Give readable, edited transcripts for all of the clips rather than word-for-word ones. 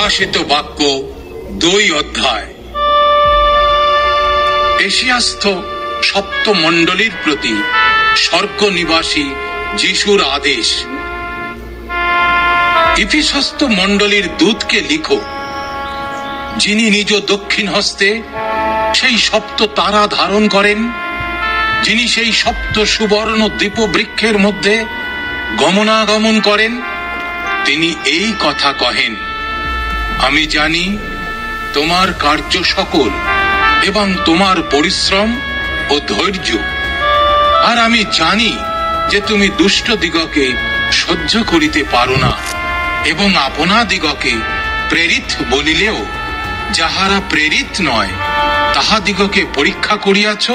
প্রকাশিত বাক্য 2 অধ্যায়। এশিয়াস্থ সপ্ত মণ্ডলীর প্রতি স্বর্গ নিবাসী যিশুর আদেশ। ইফিসস্থ মণ্ডলীর দূতকে লিখো, যিনি নিজ দক্ষিণ হস্তে সেই সপ্ত তারা ধারণ করেন, যিনি সেই সপ্ত সুবর্ণ দ্বীপবৃক্ষের মধ্যে গমনাগমন করেন, তিনি এই কথা কহেন, আমি জানি তোমার কার্য সকল এবং তোমার পরিশ্রম ও ধৈর্য, আর আমি জানি যে তুমি দুষ্ট দিগকে সহ্য করিতে পারো না, এবং আপনা দিগকে প্রেরিত বলিলেও যাহারা প্রেরিত নয় তাহাদিগকে পরীক্ষা করিয়াছ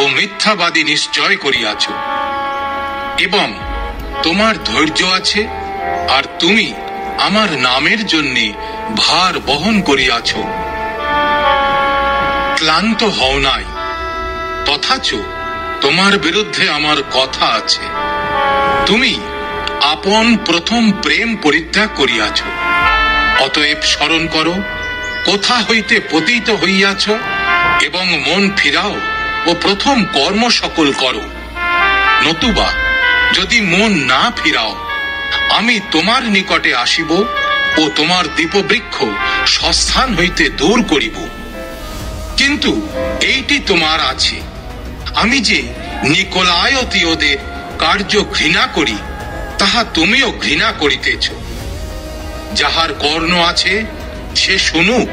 ও মিথ্যাবাদী নিশ্চয় করিয়াছ। এবং তোমার ধৈর্য আছে, আর তুমি আমার নামের জন্য ভার বহন করিয়াছ, ক্লান্ত হও নাই। তথাচ তোমার বিরুদ্ধে আমার কথা আছে, তুমি আপন প্রথম প্রেম পরিত্যাগ করিয়াছ। অতএব স্মরণ করো কোথা হইতে পতিত হইয়াছ, এবং মন ফিরাও ও প্রথম কর্ম সকল করো। নতুবা যদি মন না ফিরাও, আমি তোমার নিকটে আসিব ও তোমার দ্বীপবৃক্ষ স্বস্থান হইতে দূর করিব। কিন্তু এইটি তোমার আছে, আমি যে নিকোলায়তীয়দের কার্য ঘৃণা করি, তাহা তুমিও ঘৃণা করিতেছ। যাহার কর্ণ আছে সে শুনুক,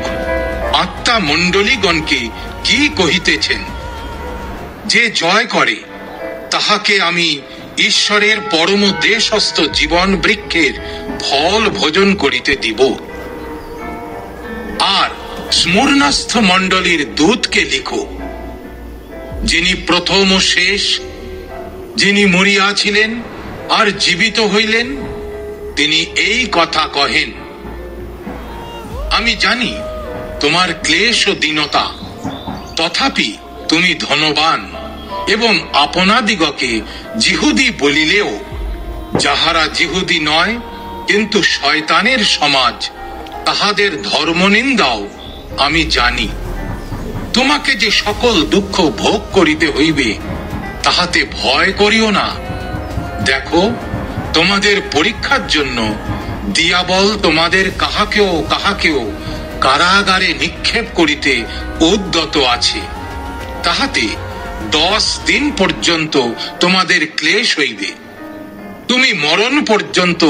আত্মা মণ্ডলীগণকে কি কহিতেছেন। যে জয় করে তাহাকে আমি ঈশ্বরের পরম দেশস্থ জীবন বৃক্ষের ফল ভোজন করিতে দিব। আর স্মরণস্থ মণ্ডলীর দূতকে লিখো, যিনি প্রথম ও শেষ, যিনি মরিয়াছিলেন আর জীবিত হইলেন, তিনি এই কথা কহেন, আমি জানি তোমার ক্লেশ ও দীনতা, তথাপি তুমি ধনবান, এবং আপনাদিগকে যিহুদি বলিলেও যাহারা যিহুদি নয় কিন্তু শয়তানের সমাজ, তাহাদের ধর্মনিন্দাও আমি জানি। তোমাকে যে সকল দুঃখ ভোগ করিতে হইবে, তাহাতে ভয় করিও না। দেখো, তোমাদের পরীক্ষার জন্য দিয়াবল তোমাদের কাহাকেও কারাগারে নিক্ষেপ করিতে উদ্যত আছে, তাহাতে 10 দিন পর্যন্ত তোমাদের ক্লেশ হইবে। তুমি মরণ পর্যন্ত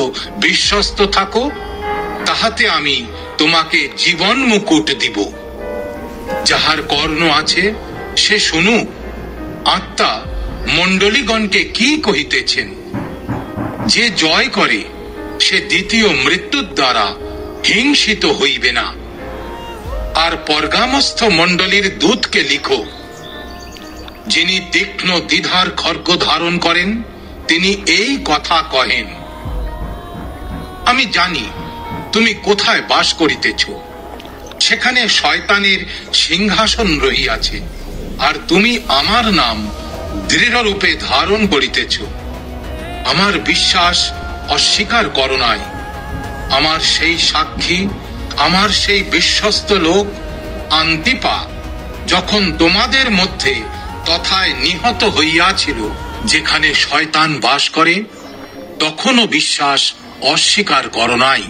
বিশ্বস্ত থাকো, তাহাতে আমি তোমাকে জীবন মুকুট দিব। যাহার কর্ণ আছে সে শুনুক, আত্মা মণ্ডলীগণকে কি কহিতেছেন। যে জয় করে সে দ্বিতীয় মৃত্যুর দ্বারা হিংসিত হইবে না। আর পর্গামস্থ মণ্ডলীর দূতকে লিখো, যিনি তীক্ষ্ণ দ্বিধার খড়গ ধারণ করেন, তিনি এই কথা কহেন, আমি জানি তুমি কোথায় বাস করিতেছ, সেখানে শয়তানের সিংহাসন রহিয়াছে, আর তুমি আমার নাম দৃঢ়রূপে ধারণ করিতেছ। আমার বিশ্বাস অস্বীকার করো নাই। আমার সেই সাক্ষী, আমার সেই বিশ্বস্ত লোক আন্তিপা যখন তোমাদের মধ্যে তথায় নিহত হইয়াছিল, যেখানে শয়তান বাস করে, তখনও বিশ্বাস অস্বীকার করো নাই।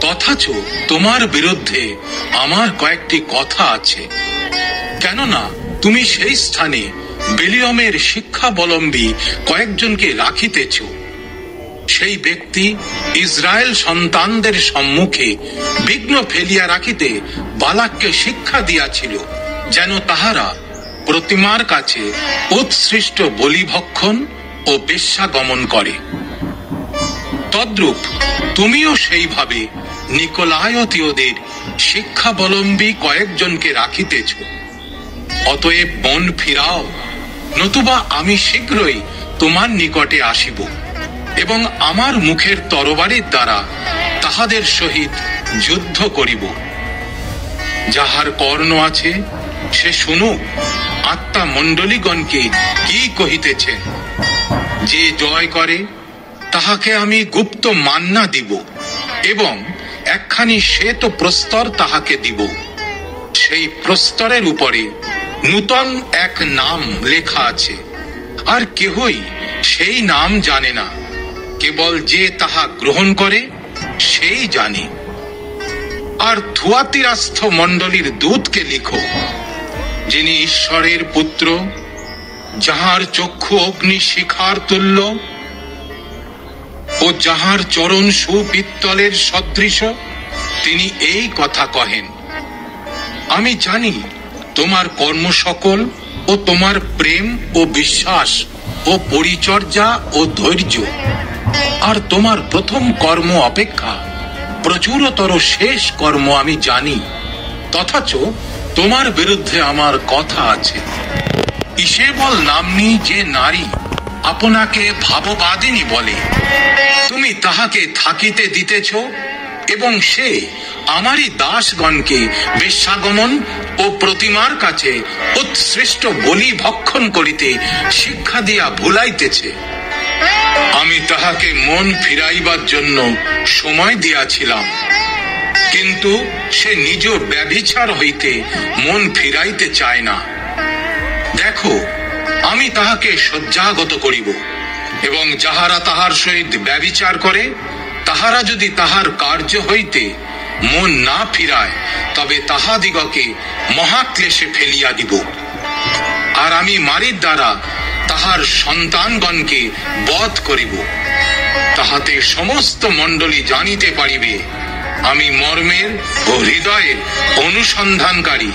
তথাচ তোমার বিরুদ্ধে আমার কয়েকটি কথা আছে, কেননা তুমি সেই স্থানে বেলিয়মের শিক্ষাবলম্বী কয়েকজনকে রাখিতেছ। সেই ব্যক্তি ইসরায়েল সন্তানদের সম্মুখে বিঘ্ন ফেলিয়া রাখিতে বালাককে শিক্ষা দিয়াছিল, যেন তাহারা প্রতিমার কাছে উৎসৃষ্ট বলিভক্ষণ ও বেশ্যাগমন করে। তদ্রূপ তুমিও সেইভাবে নিকোলায়তীয়দের শিক্ষাবলম্বী কয়েকজনকে রাখিতেছ। অতএব মন ফিরাও, নতুবা আমি শীঘ্রই তোমার নিকটে আসিব, এবং আমার মুখের তরবারির দ্বারা তাহাদের সহিত যুদ্ধ করিব। যাহার কর্ণ আছে সে শুনুক, আত্মা মণ্ডলীগণকে কি কহিতেছেন। যে জয় করে তাহাকে আমি গুপ্ত মান্না দিব, এবং একখানি শ্বেত প্রস্তর তাহাকে দিব। সেই প্রস্তরের উপরে নূতন এক নাম লেখা আছে, আর কেহই সেই নাম জানে না, কেবল যে তাহা গ্রহণ করে সেই জানে। আর থুয়াতিরাস্থ মণ্ডলীর দূতকে লিখো, যিনি ঈশ্বরের পুত্র, যাহার চক্ষু অগ্নি শিখার তুল্য ও যাহার চরণ সুপিত্তলের সদৃশ, তিনি এই কথা কহেন, আমি জানি তোমার কর্ম সকল ও তোমার প্রেম ও বিশ্বাস ও পরিচর্যা ও ধৈর্য, আর তোমার প্রথম কর্ম অপেক্ষা প্রচুরতর শেষ কর্ম আমি জানি। তথাচ তোমার বিরুদ্ধে আমার কথা আছে। ইসেবল নাম্নী যে নারী আপনাকে ভাববাদিনী বলে, তুমি তাহাকে থাকিতে দিতেছ, এবং সে আমারই দাসগণকে বেশ্যাগমন ও প্রতিমার কাছে উৎসৃষ্ট বলি ভক্ষণ করিতে শিক্ষা দিয়া ভুলাইতেছে। আমি তাহাকে মন ফিরাইবার জন্য সময় দিয়াছিলাম, কিন্তু সে নিজ ব্যভিচার হইতে মন ফিরাইতে চায় না। দেখো, আমি তাহাকে শয্যাগত করিব, এবং যাহারা তাহার সহিত ব্যভিচার করে, তাহারা যদি তাহার কার্য হইতে মন না ফিরায়, তবে তাহাদিগকে মহাক্লেশে ফেলিয়া দিব। আর আমি মারির দ্বারা তাহার সন্তানগণকে বধ করিব, তাহাতে সমস্ত মণ্ডলী জানিতে পারিবে আমি মর্মের ও হৃদয়ের অনুসন্ধানকারী,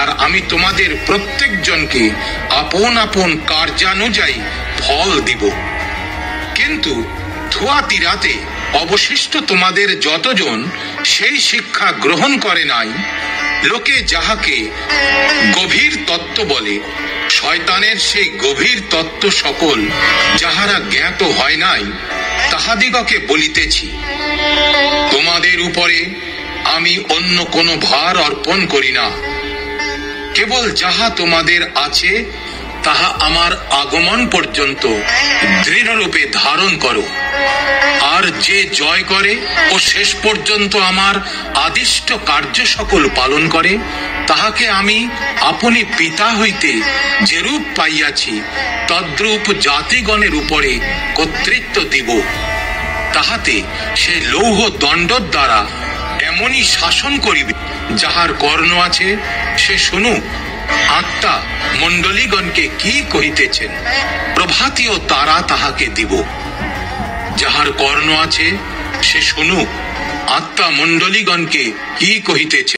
আর আমি তোমাদের প্রত্যেকজনকে আপন আপন কার্যানুযায়ী ফল দিব। কিন্তু থুয়াতিরাতে অবশিষ্ট তোমাদের যতজন সেই শিক্ষা গ্রহণ করে নাই, লোকে যাহাকে গভীর তত্ত্ব বলে, শয়তানের সেই গভীর তত্ত্ব সকল যাহারা জ্ঞাত হয় নাই, তাহাদিগকে বলিতেছি, তোমাদের উপরে আমি অন্য কোনো ভার অর্পণ করি না, কেবল যাহা তোমাদের আছে তাহা আমার আগমন পর্যন্ত দৃঢ়রূপে ধারণ করো। আর যে জয় করে ও শেষ পর্যন্ত আমার আদিষ্ট কার্য সকল পালন করে, তাহাকে আমি আপনি পিতা হইতে যেরূপ পাইয়াছি তদ্রূপ জাতিগণের উপরে কর্তৃত্ব দিব। তাহাতে সে লৌহ দণ্ড দ্বারা এমনই শাসন করিবে, যাহার কর্ণ আছে সে শুনুক। আত্মা মণ্ডলীগণকে কি কহিতেছেন, প্রভাতীয় তারা তাহাকে দিব। যাহার কর্ণ আছে সে শুনুক, আত্মা মণ্ডলীগণকে কি কহিতেছেন।